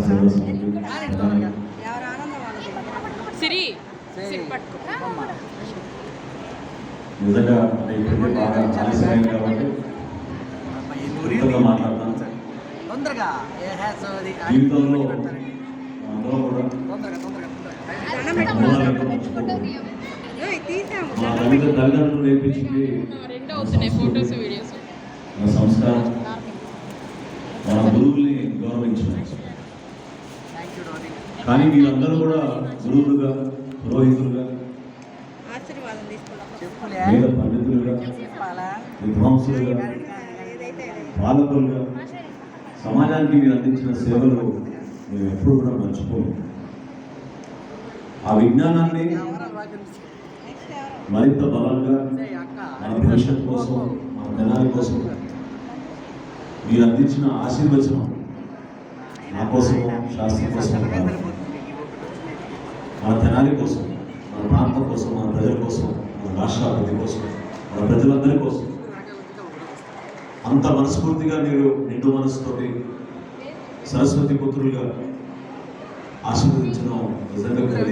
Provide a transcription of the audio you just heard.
సేవా సమితి నిజంగా ఇప్పటికే బాగా ఆలస్యమైంది కాబట్టి మాట్లాడతాను. జీవితంలో అందరూ కూడా మా తల్లిదండ్రులు నేర్పించింది మన సంస్కారం, మన గురువుల్ని గౌరవించడం. కానీ మీరందరూ కూడా గురువులుగా, పురోహితులుగా, వేద పండితులుగా, విద్వాంసులుగా, పాలకులుగా సమాజానికి మీరు అందించిన సేవలు మేము ఎప్పుడు కూడా మర్చిపోము. ఆ విజ్ఞానాన్ని మరింత బలంగా మన భవిష్యత్తు కోసం, మన జనాల కోసం మీరు అందించిన ఆశీర్వచనం నా కోసం, శాస్త్రం కోసం కాదు, మన జనాల కోసం, మన ప్రాంతం కోసం, మన ప్రజల కోసం, మన రాష్ట్రాభివృద్ధి కోసం, మన ప్రజలందరి కోసం అంత మనస్ఫూర్తిగా మీరు నిండు మనసుతోటి సరస్వతి పుత్రులుగా ఆశీర్వదించడం నిజంగా